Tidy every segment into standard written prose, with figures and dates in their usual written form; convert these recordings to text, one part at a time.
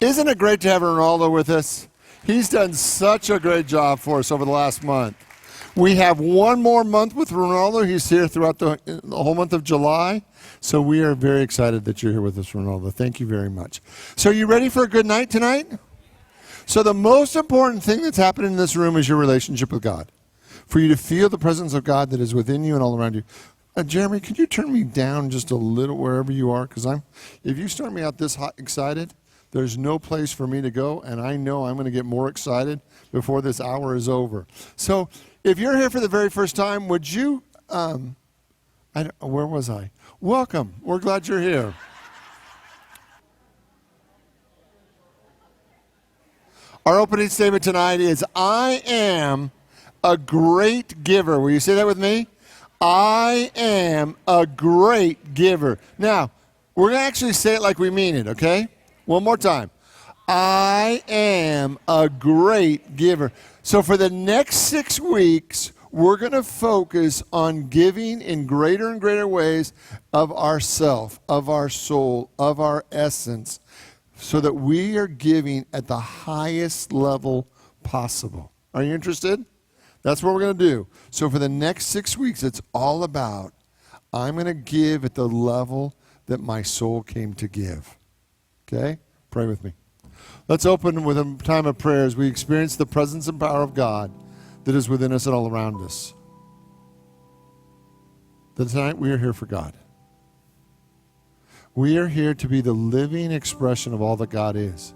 Isn't it great to have Ronaldo with us? He's done such a great job for us over the last month. We have one more month with Ronaldo. He's here throughout the whole month of July. So we are very excited that you're here with us, Ronaldo. Thank you very much. So are you ready for a good night tonight? So the most important thing that's happening in this room is your relationship with God. For you to feel the presence of God that is within you and all around you. Jeremy, could you turn me down just a little wherever you are? Because if you start me out this hot, excited, there's no place for me to go, and I know I'm going to get more excited before this hour is over. So if you're here for the very first time, would you, where was I? Welcome. We're glad you're here. Our opening statement tonight is, I am a great giver. Will you say that with me? I am a great giver. Now, we're going to actually say it like we mean it, okay? One more time. I am a great giver. So for the next 6 weeks, we're going to focus on giving in greater and greater ways of ourself, of our soul, of our essence, so that we are giving at the highest level possible. Are you interested? That's what we're going to do. So for the next 6 weeks, it's all about, I'm going to give at the level that my soul came to give. Okay? Pray with me. Let's open with a time of prayer as we experience the presence and power of God that is within us and all around us. That tonight we are here for God. We are here to be the living expression of all that God is.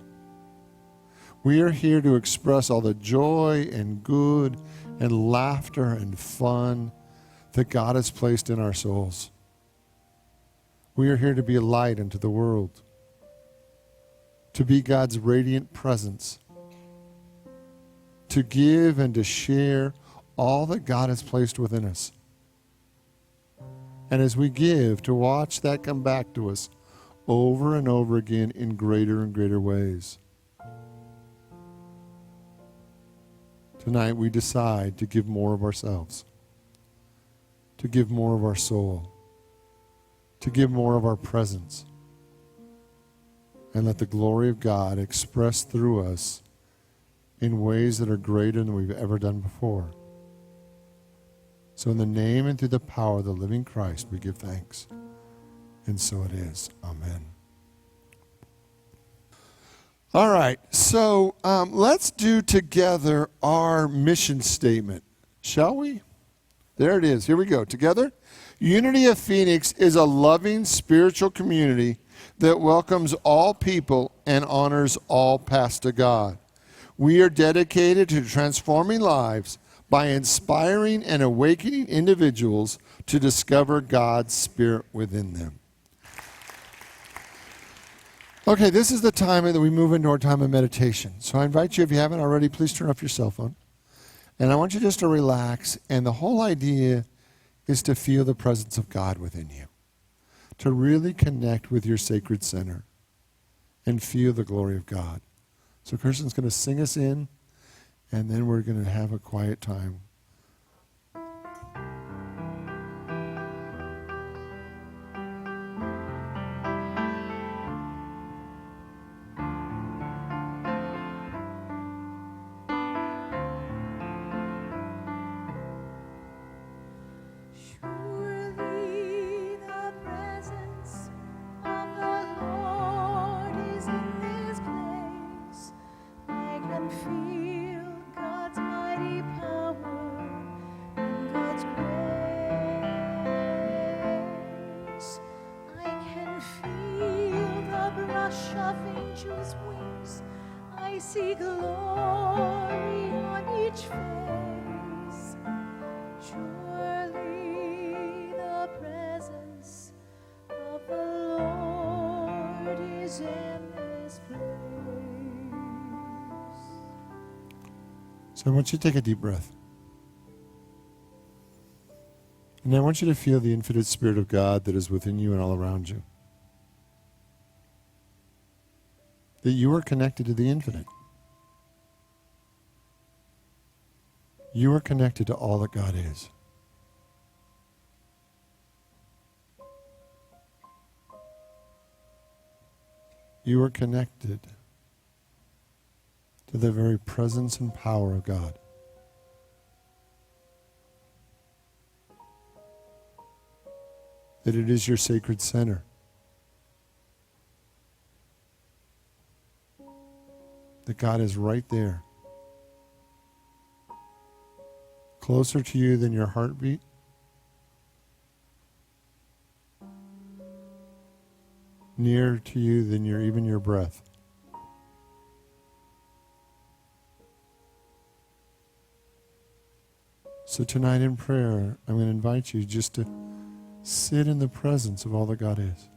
We are here to express all the joy and good and laughter and fun that God has placed in our souls. We are here to be a light into the world, to be God's radiant presence, to give and to share all that God has placed within us. And as we give, to watch that come back to us over and over again in greater and greater ways. Tonight we decide to give more of ourselves, to give more of our soul, to give more of our presence, and let the glory of God express through us in ways that are greater than we've ever done before. So in the name and through the power of the living Christ, we give thanks. And so it is. Amen. All right, so let's do together our mission statement, shall we? There it is. Here we go. Together. Unity of Phoenix is a loving spiritual community that welcomes all people and honors all paths to God. We are dedicated to transforming lives by inspiring and awakening individuals to discover God's Spirit within them. Okay, this is the time that we move into our time of meditation. So I invite you, if you haven't already, please turn off your cell phone. And I want you just to relax. And the whole idea is to feel the presence of God within you, to really connect with your sacred center and feel the glory of God. So Kirsten's going to sing us in, and then we're going to have a quiet time. So I want you to take a deep breath. And I want you to feel the infinite Spirit of God that is within you and all around you. That you are connected to the infinite. You are connected to all that God is. You are connected to the very presence and power of God. That it is your sacred center. That God is right there. Closer to you than your heartbeat. Nearer to you than even your breath. So tonight in prayer, I'm going to invite you just to sit in the presence of all that God is.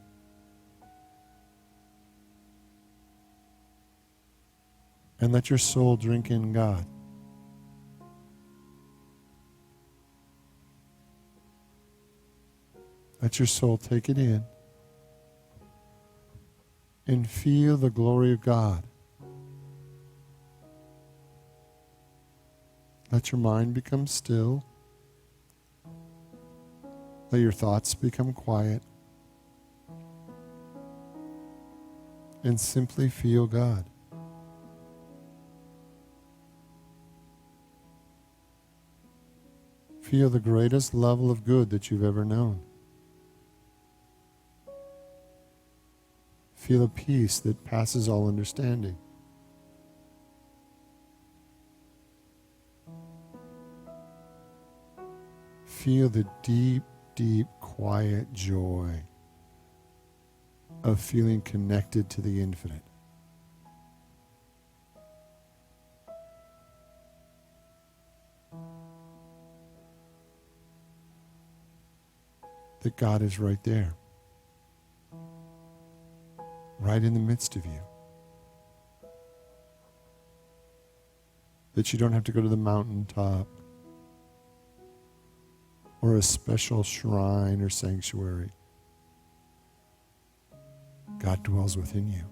And let your soul drink in God. Let your soul take it in and feel the glory of God. Let your mind become still. Let your thoughts become quiet. And simply feel God. Feel the greatest level of good that you've ever known. Feel a peace that passes all understanding. Feel the deep, deep, quiet joy of feeling connected to the infinite. That God is right there, right in the midst of you. That you don't have to go to the mountaintop or a special shrine or sanctuary. God dwells within you.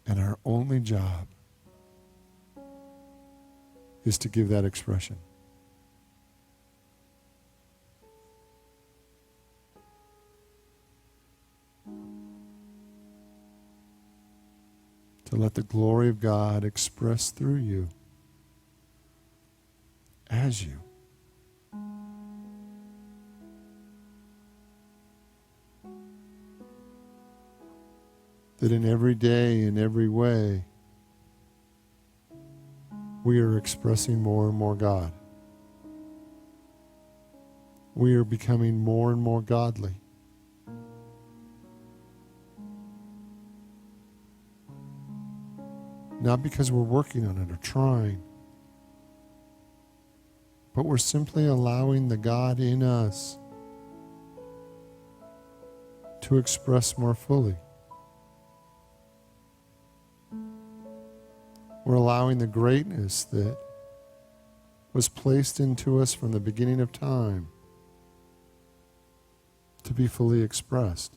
And our only job is to give that expression. To let the glory of God express through you, as you. That in every day, in every way, we are expressing more and more God. We are becoming more and more godly. Not because we're working on it or trying, but we're simply allowing the God in us to express more fully. We're allowing the greatness that was placed into us from the beginning of time to be fully expressed.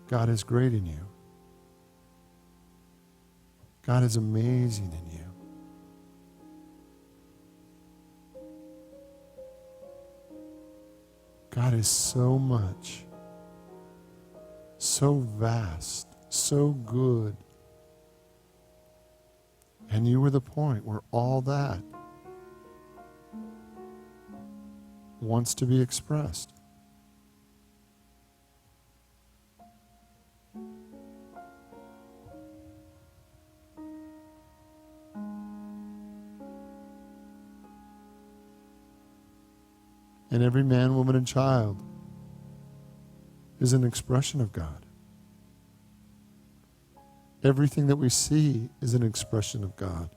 God is great in you. God is amazing in you. God is so much, so vast, so good. And you were the point where all that wants to be expressed. And every man, woman, and child is an expression of God. Everything that we see is an expression of God.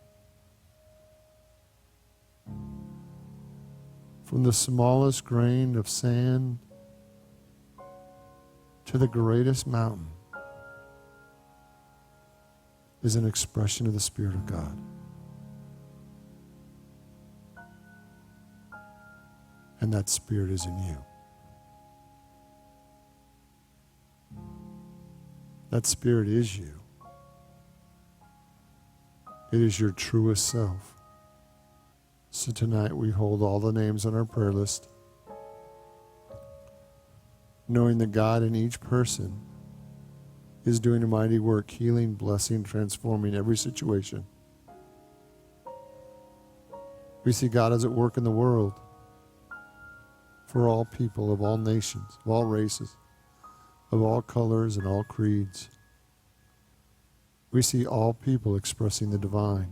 From the smallest grain of sand to the greatest mountain is an expression of the Spirit of God. And that Spirit is in you. That Spirit is you. It is your truest self, So tonight we hold all the names on our prayer list, knowing that God in each person is doing a mighty work, healing, blessing, transforming every situation. We see God is at work in the world for all people of all nations, of all races, of all colors and all creeds. We see all people expressing the divine.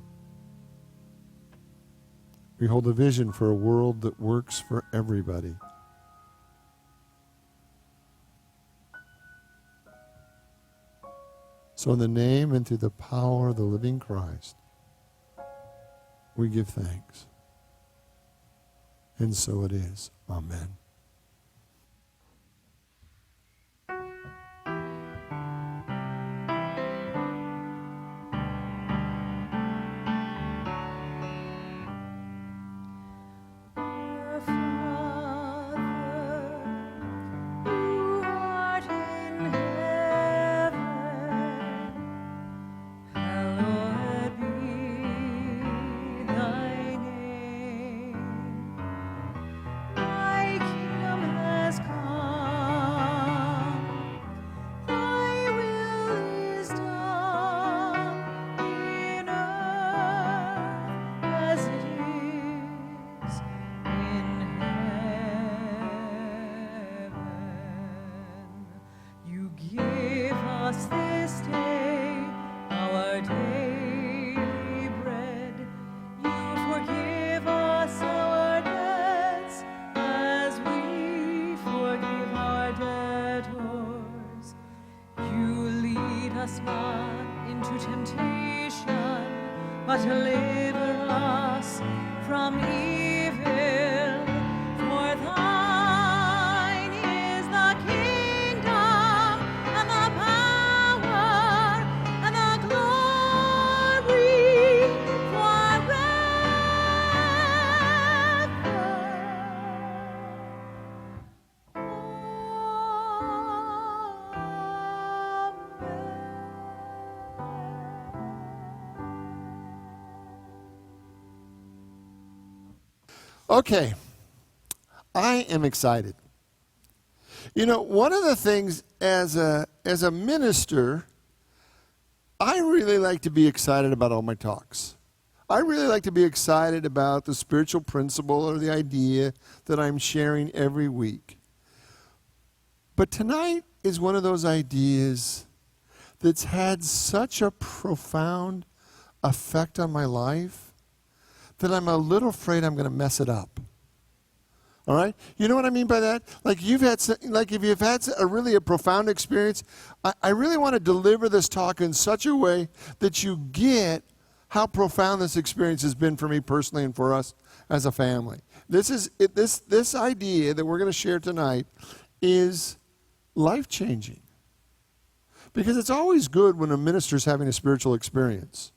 We hold a vision for a world that works for everybody. So in the name and through the power of the living Christ, we give thanks. And so it is. Amen. Okay, I am excited. You know, one of the things as a minister, I really like to be excited about all my talks. I really like to be excited about the spiritual principle or the idea that I'm sharing every week. But tonight is one of those ideas that's had such a profound effect on my life that I'm a little afraid I'm going to mess it up. All right? You know what I mean by that? Like if you've had a profound experience, I really want to deliver this talk in such a way that you get how profound this experience has been for me personally and for us as a family. This idea that we're going to share tonight is life-changing. Because it's always good when a minister's having a spiritual experience,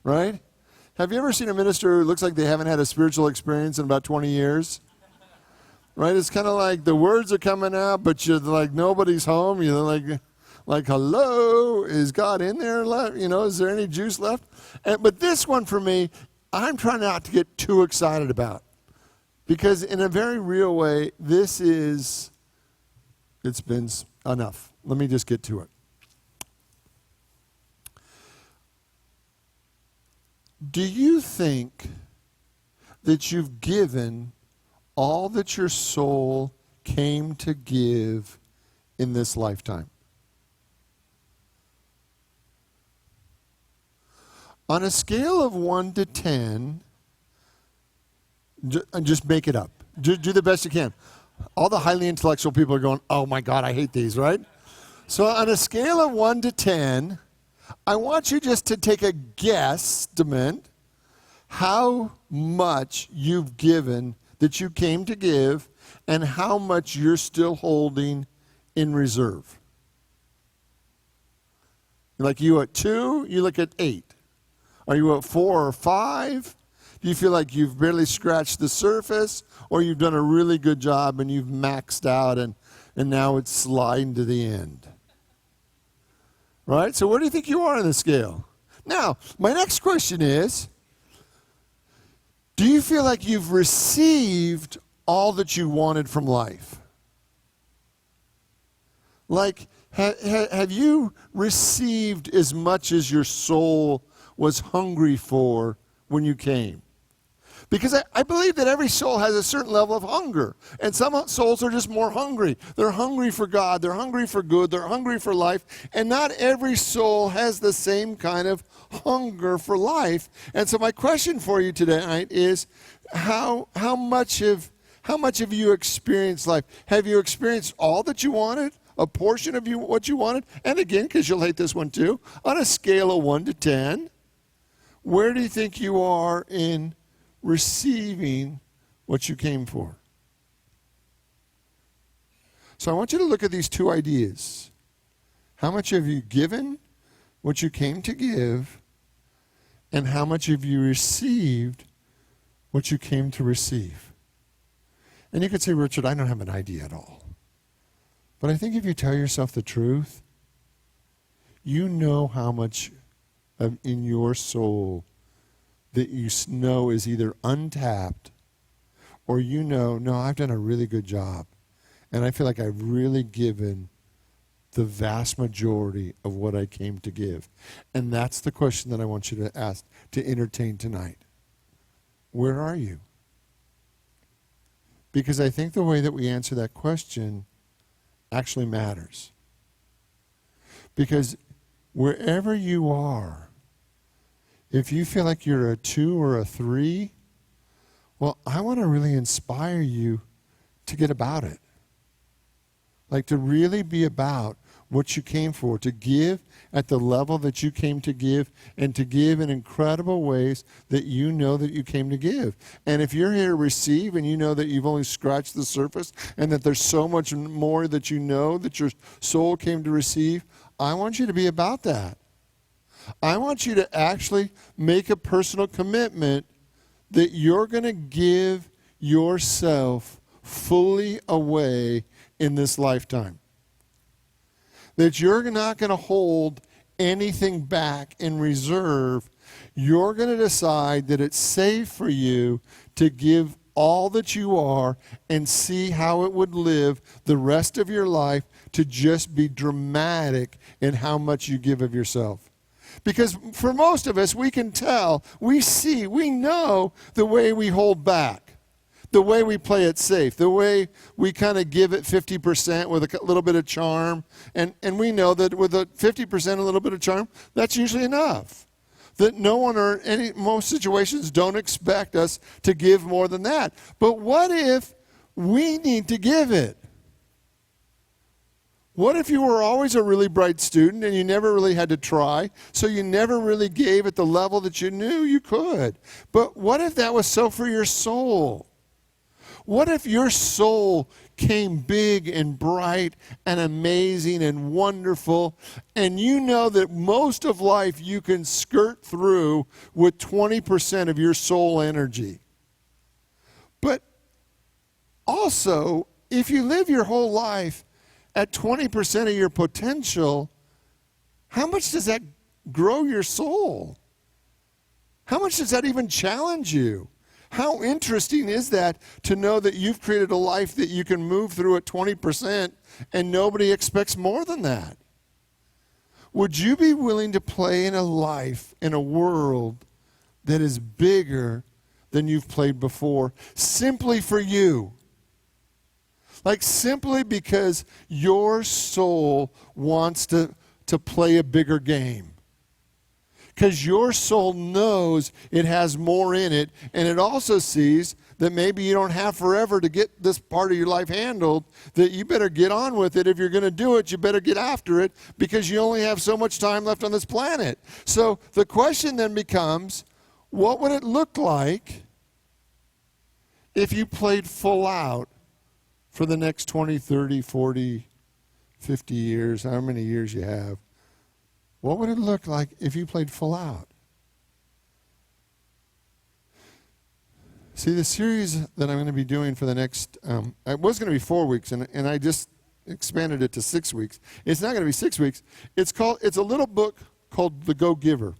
right? Have you ever seen a minister who looks like they haven't had a spiritual experience in about 20 years? Right? It's kind of like the words are coming out, but you're like, nobody's home. You're like, hello, is God in there left? You know, is there any juice left? But this one for me, I'm trying not to get too excited about. Because in a very real way, it's been enough. Let me just get to it. Do you think that you've given all that your soul came to give in this lifetime? On a scale of 1 to 10, just make it up. Do the best you can. All the highly intellectual people are going, oh my God, I hate these, right? So on a scale of 1 to 10, I want you just to take a guesstimate how much you've given that you came to give and how much you're still holding in reserve. Like you at 2, you look at 8. Are you at 4 or 5? Do you feel like you've barely scratched the surface, or you've done a really good job and you've maxed out and now it's sliding to the end? Right? So where do you think you are on the scale? Now, my next question is, Do you feel like you've received all that you wanted from life? Like, have you received as much as your soul was hungry for when you came? Because I believe that every soul has a certain level of hunger. And some souls are just more hungry. They're hungry for God. They're hungry for good. They're hungry for life. And not every soul has the same kind of hunger for life. And so my question for you tonight is, how much have you experienced life? Have you experienced all that you wanted? A portion of what you wanted? And again, because you'll hate this one too, on a scale of 1 to 10, where do you think you are in receiving what you came for? So I want you to look at these two ideas. How much have you given what you came to give, and how much have you received what you came to receive? And you could say, Richard, I don't have an idea at all. But I think if you tell yourself the truth, you know how much in your soul that you know is either untapped, or you know, no, I've done a really good job. And I feel like I've really given the vast majority of what I came to give. And that's the question that I want you to ask, to entertain tonight. Where are you? Because I think the way that we answer that question actually matters. Because wherever you are, if you feel like you're a 2 or a 3, well, I want to really inspire you to get about it. Like to really be about what you came for, to give at the level that you came to give, and to give in incredible ways that you know that you came to give. And if you're here to receive and you know that you've only scratched the surface and that there's so much more that you know that your soul came to receive, I want you to be about that. I want you to actually make a personal commitment that you're going to give yourself fully away in this lifetime. That you're not going to hold anything back in reserve. You're going to decide that it's safe for you to give all that you are and see how it would live the rest of your life, to just be dramatic in how much you give of yourself. Because for most of us, we can tell, we see, we know the way we hold back, the way we play it safe, the way we kind of give it 50% with a little bit of charm. And we know that with a 50%, a little bit of charm, that's usually enough. That no one or most situations don't expect us to give more than that. But what if we need to give it? What if you were always a really bright student and you never really had to try, so you never really gave at the level that you knew you could? But what if that was so for your soul? What if your soul came big and bright and amazing and wonderful, and you know that most of life you can skirt through with 20% of your soul energy? But also, if you live your whole life at 20% of your potential, how much does that grow your soul? How much does that even challenge you? How interesting is that to know that you've created a life that you can move through at 20% and nobody expects more than that? Would you be willing to play in a life, in a world that is bigger than you've played before, simply for you? Like simply because your soul wants to play a bigger game. Because your soul knows it has more in it, and it also sees that maybe you don't have forever to get this part of your life handled, that you better get on with it. If you're going to do it, you better get after it, because you only have so much time left on this planet. So the question then becomes, what would it look like if you played full out for the next 20, 30, 40, 50 years, how many years you have? What would it look like if you played full out? See, the series that I'm going to be doing for the next, it was going to be 4 weeks, and I just expanded it to 6 weeks. It's not going to be 6 weeks. It's a little book called The Go-Giver.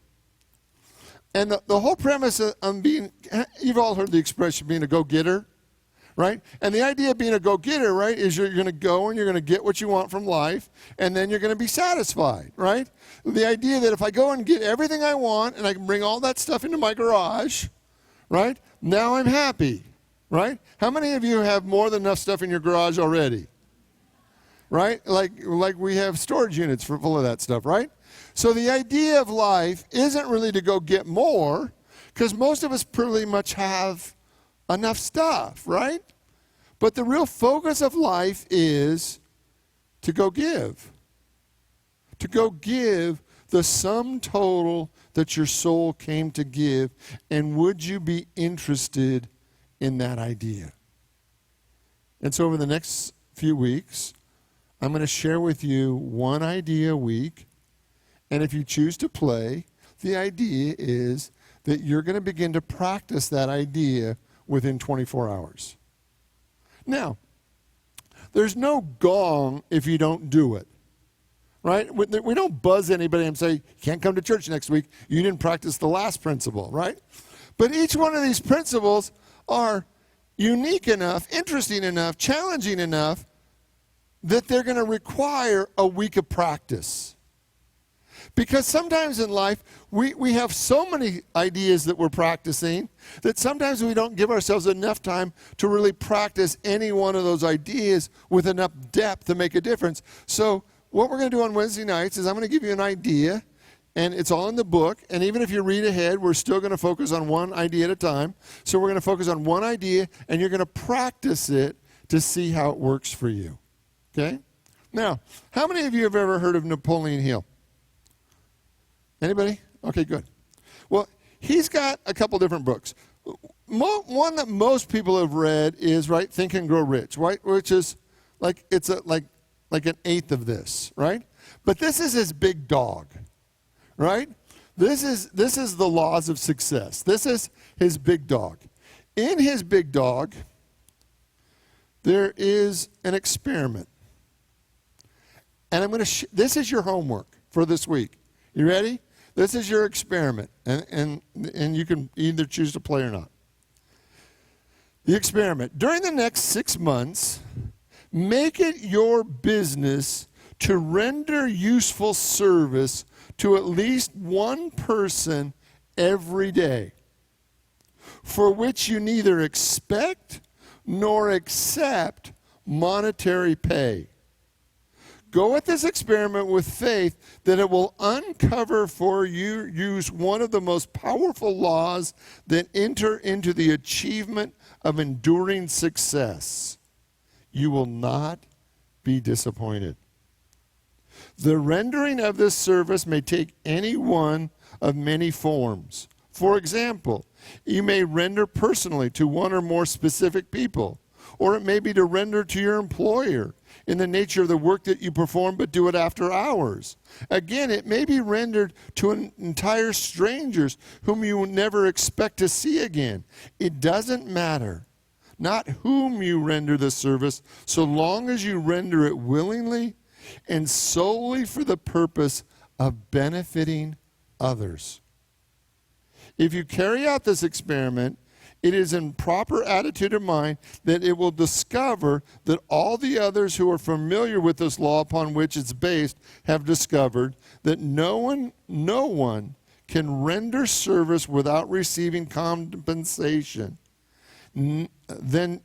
And the whole premise of being, you've all heard the expression being a go-getter, right? And the idea of being a go-getter, right, is you're going to go and you're going to get what you want from life, and then you're going to be satisfied, right? The idea that if I go and get everything I want and I can bring all that stuff into my garage, right, now I'm happy, right? How many of you have more than enough stuff in your garage already? Right? Like we have storage units full of that stuff, right? So the idea of life isn't really to go get more, because most of us pretty much have enough stuff, right? But the real focus of life is to go give. To go give the sum total that your soul came to give. And would you be interested in that idea? And so over the next few weeks, I'm going to share with you one idea a week. And if you choose to play, the idea is that you're going to begin to practice that idea within 24 hours. Now, there's no gong if you don't do it, right? We don't buzz anybody and say, you can't come to church next week. You didn't practice the last principle, right? But each one of these principles are unique enough, interesting enough, challenging enough that they're going to require a week of practice. Because sometimes in life, we have so many ideas that we're practicing that sometimes we don't give ourselves enough time to really practice any one of those ideas with enough depth to make a difference. So what we're going to do on Wednesday nights is I'm going to give you an idea, and it's all in the book. And even if you read ahead, we're still going to focus on one idea at a time. So we're going to focus on one idea, and you're going to practice it to see how it works for you. Okay? Now, how many of you have ever heard of Napoleon Hill? Anybody? Okay, good. Well, he's got a couple different books. One that most people have read is, right, Think and Grow Rich, right? Which is like, it's like an eighth of this, right? But this is his big dog, right? This is the laws of success. This is his big dog. In his big dog, there is an experiment. And I'm going to, this is your homework for this week. You ready? This is your experiment. And you can either choose to play or not. The experiment. During the next 6 months, make it your business to render useful service to at least one person every day, for which you neither expect nor accept monetary pay. Go at this experiment with faith that it will uncover for you one of the most powerful laws that enter into the achievement of enduring success. You will not be disappointed. The rendering of this service may take any one of many forms. For example, you may render personally to one or more specific people, or it may be to render to your employer in the nature of the work that you perform, but do it after hours. Again, it may be rendered to entire strangers whom you will never expect to see again. It doesn't matter, not whom you render the service, so long as you render it willingly and solely for the purpose of benefiting others. If you carry out this experiment, it is in proper attitude of mind that it will discover that all the others who are familiar with this law upon which it's based have discovered that no one can render service without receiving compensation. No one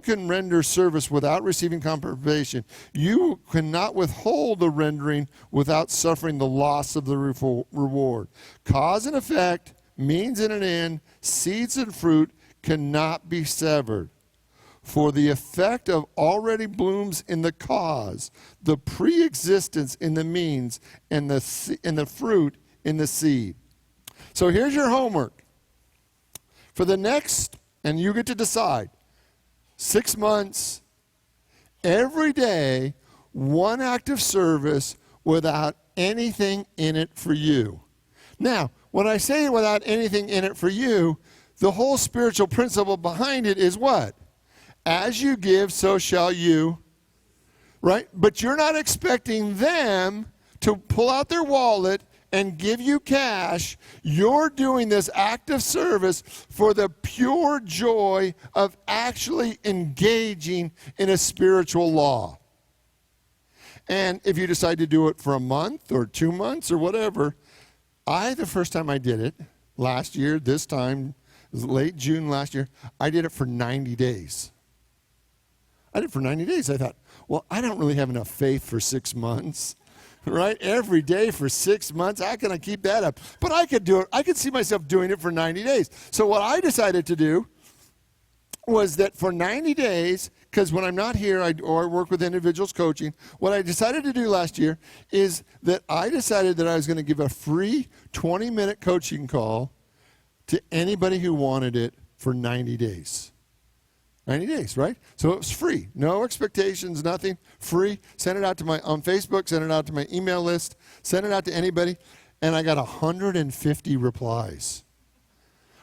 can render service without receiving compensation. You cannot withhold the rendering without suffering the loss of the reward. Cause and effect, means and an end, seeds and fruit cannot be severed. For the effect of already blooms in the cause, the pre-existence in the means, and the fruit in the seed. So here's your homework. For the next, and you get to decide, 6 months, every day, one act of service without anything in it for you. Now, when I say without anything in it for you, the whole spiritual principle behind it is what? As you give, so shall you. Right? But you're not expecting them to pull out their wallet and give you cash, you're doing this act of service for the pure joy of actually engaging in a spiritual law. And if you decide to do it for a month or 2 months or whatever, the first time I did it, last year, this time, it was late June last year, I did it for 90 days. I did it for 90 days. I thought, well, I don't really have enough faith for 6 months, right? Every day for 6 months, how can I keep that up? But I could do it. I could see myself doing it for 90 days. So what I decided to do was that for 90 days, because when I'm not here or I work with individuals coaching, what I decided to do last year is that I decided that I was going to give a free 20-minute coaching call to anybody who wanted it for 90 days. 90 days, right? So it was free. No expectations, nothing. Free. Send it out to on Facebook, send it out to my email list, send it out to anybody, and I got 150 replies.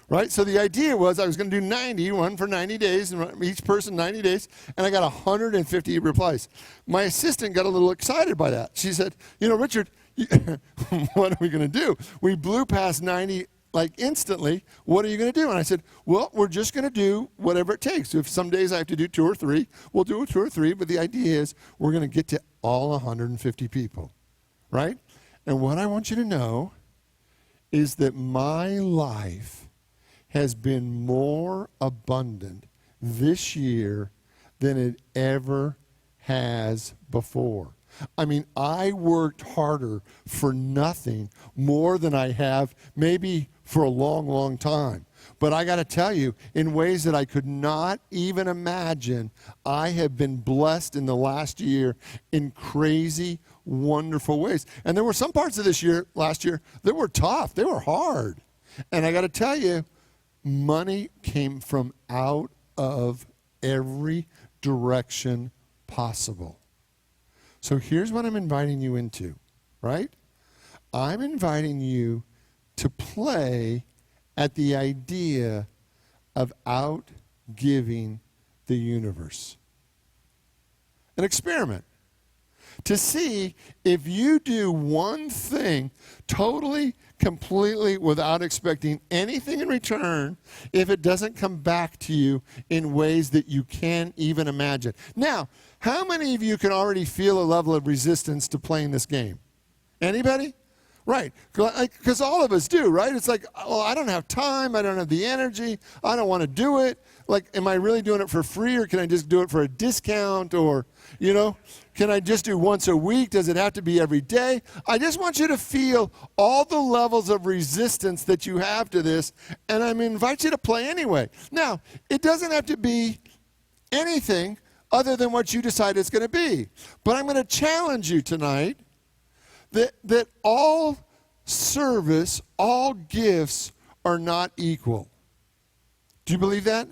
Right? So the idea was I was going to do one for 90 days, and each person 90 days, and I got 150 replies. My assistant got a little excited by that. She said, Richard, what are we going to do? We blew past 90 instantly. What are you going to do? And I said, well, we're just going to do whatever it takes. If some days I have to do 2 or 3, we'll do 2 or 3, but the idea is we're going to get to all 150 people. Right? And what I want you to know is that my life has been more abundant this year than it ever has before. I mean, I worked harder for nothing more than I have maybe for a long, long time. But I got to tell you, in ways that I could not even imagine, I have been blessed in the last year in crazy, wonderful ways. And there were some parts of last year, that were tough. They were hard. And I got to tell you, money came from out of every direction possible. So here's what I'm inviting you into, right? I'm inviting you to play at the idea of outgiving the universe. An experiment. To see if you do one thing totally, completely without expecting anything in return, if it doesn't come back to you in ways that you can't even imagine. Now, how many of you can already feel a level of resistance to playing this game? Anybody? Right, because all of us do, right? It's like, well, I don't have time, I don't have the energy, I don't want to do it. Like, am I really doing it for free, or can I just do it for a discount, or, can I just do once a week? Does it have to be every day? I just want you to feel all the levels of resistance that you have to this, and I invite you to play anyway. Now, it doesn't have to be anything other than what you decide it's going to be, but I'm going to challenge you tonight that all service, all gifts are not equal. Do you believe that?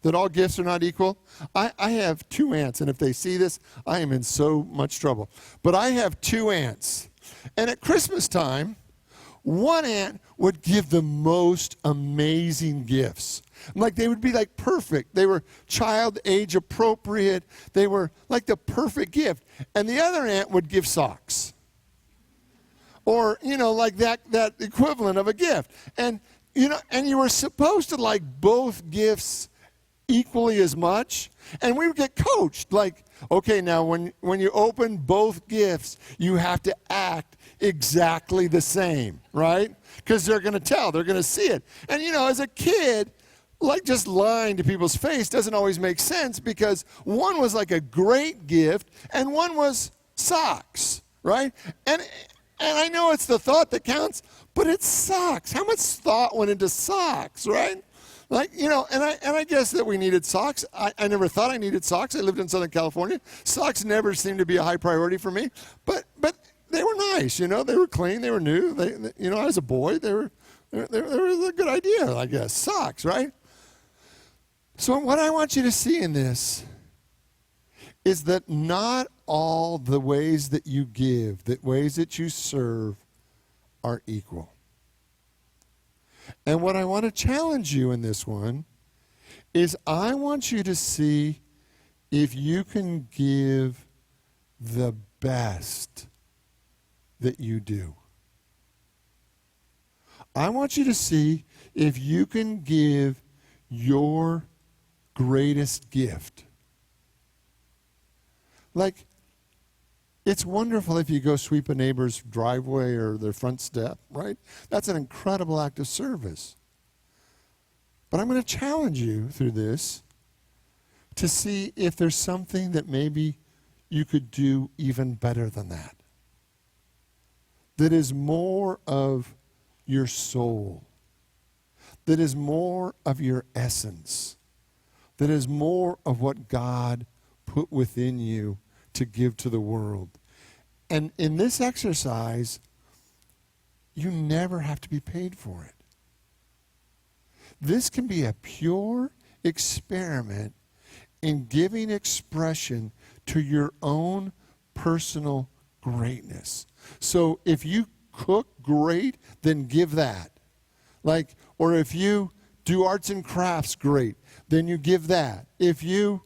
That all gifts are not equal? I have 2 aunts, and if they see this, I am in so much trouble. But I have 2 aunts. And at Christmas time, one aunt would give the most amazing gifts. They would be perfect. They were child age appropriate. They were like the perfect gift. And the other aunt would give socks. Or, that equivalent of a gift. And, and you were supposed to like both gifts equally as much. And we would get coached. Okay, now when you open both gifts, you have to act exactly the same, right? Because they're going to tell. They're going to see it. And, as a kid, just lying to people's face doesn't always make sense, because one was like a great gift and one was socks, right? And I know it's the thought that counts, but it's socks. How much thought went into socks, right? And I guess that we needed socks. I never thought I needed socks. I lived in Southern California. Socks never seemed to be a high priority for me, but they were nice, They were clean. They were new. As a boy, they were a good idea, I guess. Socks, right? So what I want you to see in this is that not all the ways that you give, the ways that you serve, are equal. And what I want to challenge you in this one is I want you to see if you can give the best that you do. I want you to see if you can give your greatest gift. Like, it's wonderful if you go sweep a neighbor's driveway or their front step, right? That's an incredible act of service. But I'm going to challenge you through this to see if there's something that maybe you could do even better than that. That is more of your soul. That is more of your essence. That is more of what God put within you to give to the world. And in this exercise, you never have to be paid for it. This can be a pure experiment in giving expression to your own personal greatness. So if you cook great, then give that. Like, or if you do arts and crafts great, then you give that. If you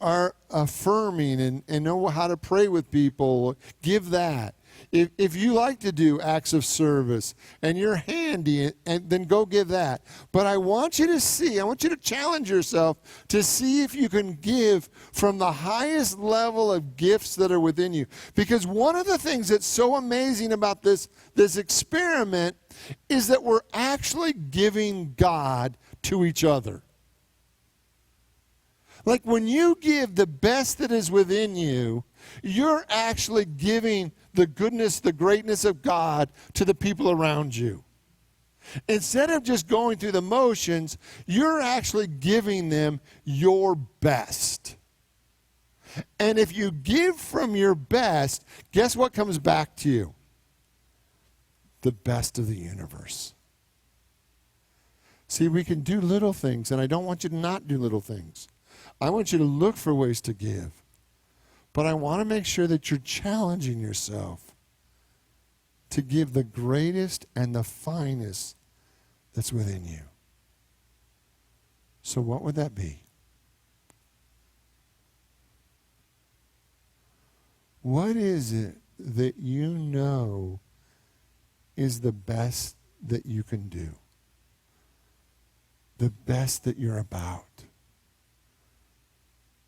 are affirming and know how to pray with people, give that. If you like to do acts of service and you're handy, and then go give that. But I want you to see, I want you to challenge yourself to see if you can give from the highest level of gifts that are within you. Because one of the things that's so amazing about this experiment is that we're actually giving God to each other. Like when you give the best that is within you, you're actually giving the goodness, the greatness of God to the people around you. Instead of just going through the motions, you're actually giving them your best. And if you give from your best, guess what comes back to you? The best of the universe. See, we can do little things, and I don't want you to not do little things. I want you to look for ways to give. But I want to make sure that you're challenging yourself to give the greatest and the finest that's within you. So what would that be? What is it that you know is the best that you can do? The best that you're about?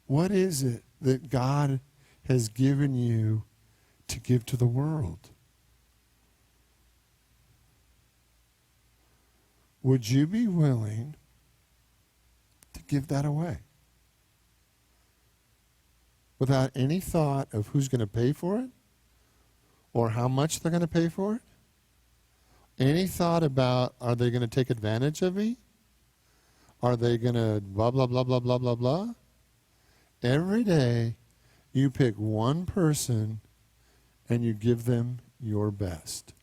What is it that God has given you to give to the world? Would you be willing to give that away? Without any thought of who's going to pay for it or how much they're going to pay for it? Any thought about, are they going to take advantage of me? Are they going to blah, blah, blah, blah, blah, blah, blah? Every day, you pick one person and you give them your best.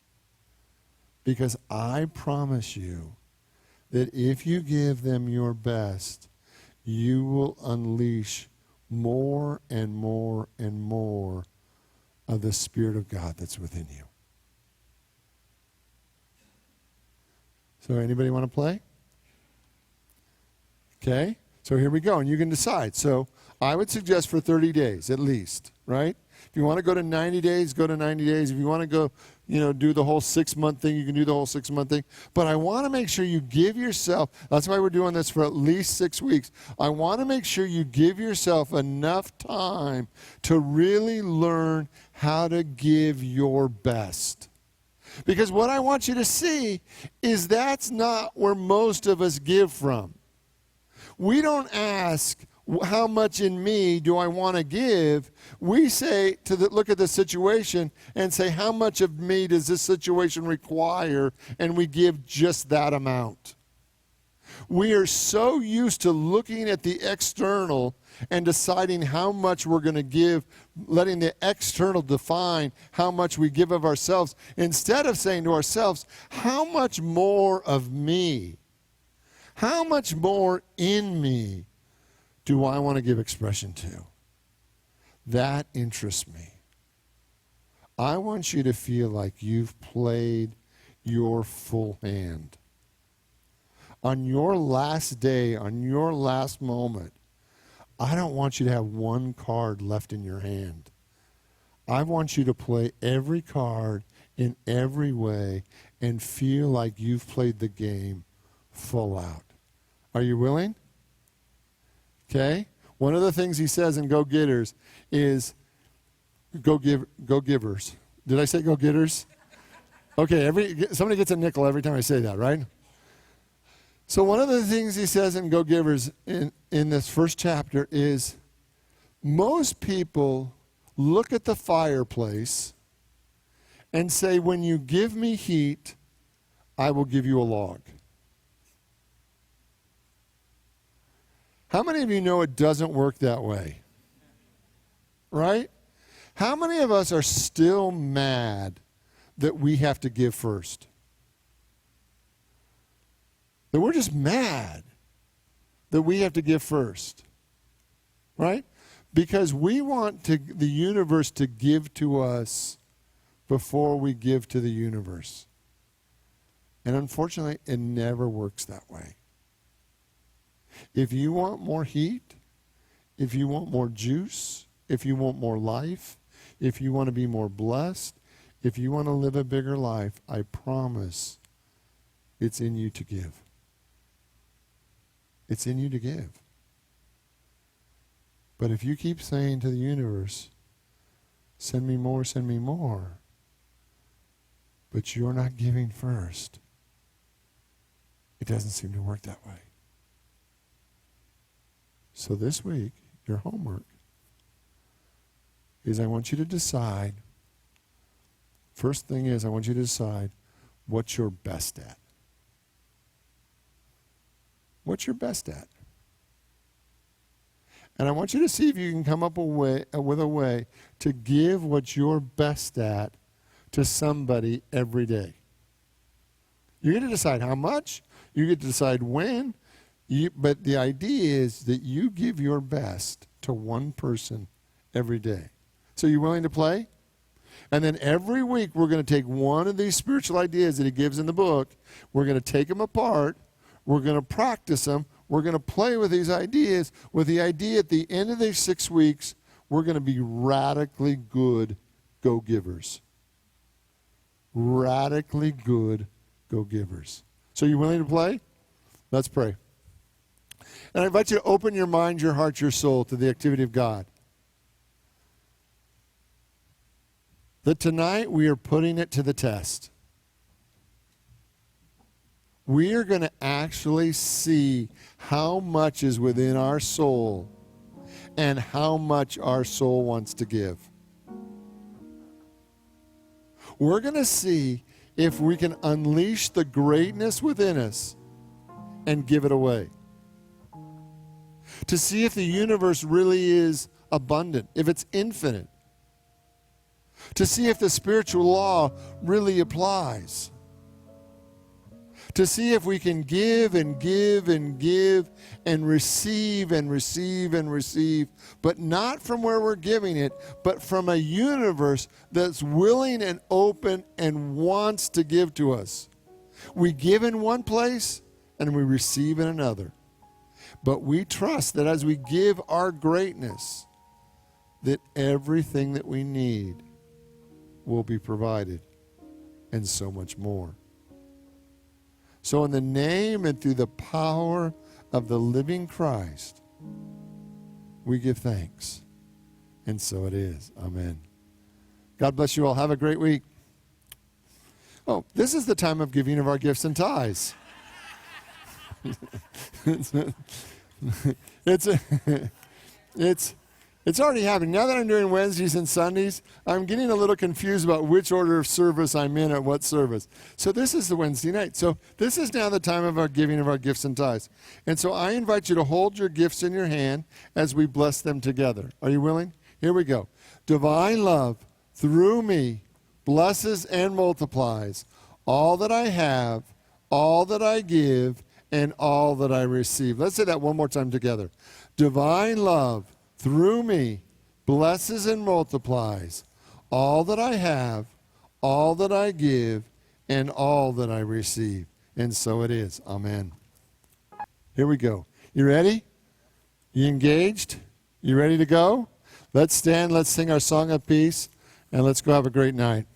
Because I promise you that if you give them your best, you will unleash more and more and more of the Spirit of God that's within you. So anybody want to play? Okay, so here we go, and you can decide. So I would suggest for 30 days at least, right? If you want to go to 90 days, go to 90 days. If you want to go, do the whole 6-month thing, you can do the whole 6-month thing. But I want to make sure you give yourself, that's why we're doing this for at least 6 weeks. I want to make sure you give yourself enough time to really learn how to give your best. Because what I want you to see is that's not where most of us give from. We don't ask, how much in me do I want to give? We say, look at the situation and say, how much of me does this situation require? And we give just that amount. We are so used to looking at the external and deciding how much we're going to give, letting the external define how much we give of ourselves, instead of saying to ourselves, how much more of me? How much more in me do I want to give expression to? That interests me. I want you to feel like you've played your full hand. On your last day, on your last moment, I don't want you to have one card left in your hand. I want you to play every card in every way and feel like you've played the game full out. Are you willing? Okay? One of the things he says in Go Getters is go givers. Did I say go getters? Okay, somebody gets a nickel every time I say that, right? So one of the things he says in Go Givers in this first chapter is most people look at the fireplace and say, when you give me heat, I will give you a log. How many of you know it doesn't work that way? Right? How many of us are still mad that we have to give first? That we're just mad that we have to give first. Right? Because we want the universe to give to us before we give to the universe. And unfortunately, it never works that way. If you want more heat, if you want more juice, if you want more life, if you want to be more blessed, if you want to live a bigger life, I promise it's in you to give. It's in you to give. But if you keep saying to the universe, send me more, but you're not giving first, it doesn't seem to work that way. So this week, your homework is I want you to decide, first thing is I want you to decide what you're best at. What you're best at. And I want you to see if you can come up with a way to give what you're best at to somebody every day. You get to decide how much, you get to decide when, but the idea is that you give your best to one person every day. So you willing to play? And then every week we're going to take one of these spiritual ideas that he gives in the book, we're going to take them apart, we're going to practice them, we're going to play with these ideas, with the idea at the end of these 6 weeks, we're going to be radically good go-givers. Radically good go-givers. So you willing to play? Let's pray. And I invite you to open your mind, your heart, your soul to the activity of God. That tonight we are putting it to the test. We are going to actually see how much is within our soul and how much our soul wants to give. We're going to see if we can unleash the greatness within us and give it away. To see if the universe really is abundant, if it's infinite. To see if the spiritual law really applies. To see if we can give and give and give and receive and receive and receive, but not from where we're giving it, but from a universe that's willing and open and wants to give to us. We give in one place and we receive in another. But we trust that as we give our greatness, that everything that we need will be provided and so much more. So in the name and through the power of the living Christ, we give thanks. And so it is. Amen. God bless you all. Have a great week. Oh, this is the time of giving of our gifts and tithes. It's already happening. Now that I'm doing Wednesdays and Sundays, I'm getting a little confused about which order of service I'm in at what service. So this is the Wednesday night. So this is now the time of our giving of our gifts and tithes. And so I invite you to hold your gifts in your hand as we bless them together. Are you willing? Here we go. Divine love, through me, blesses and multiplies all that I have, all that I give, and all that I receive. Let's say that one more time together. Divine love, through me, blesses and multiplies all that I have, all that I give, and all that I receive. And so it is. Amen. Here we go. You ready? You engaged? You ready to go? Let's stand, let's sing our song of peace, and let's go have a great night.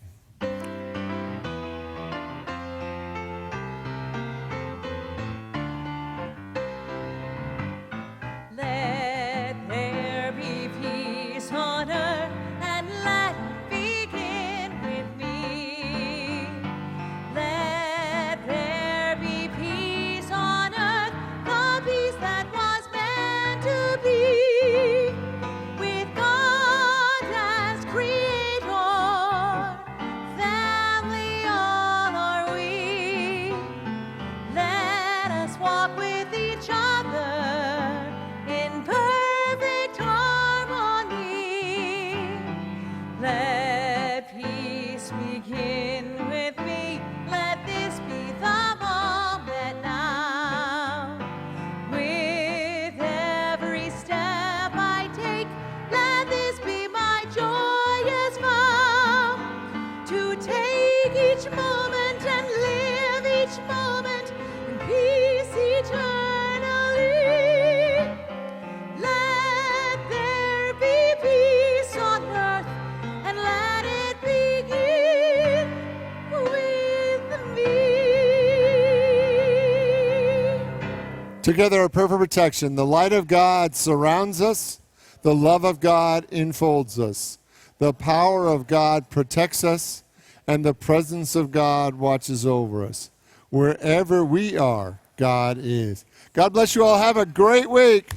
Together are perfect protection. The light of God surrounds us. The love of God enfolds us. The power of God protects us. And the presence of God watches over us. Wherever we are, God is. God bless you all. Have a great week.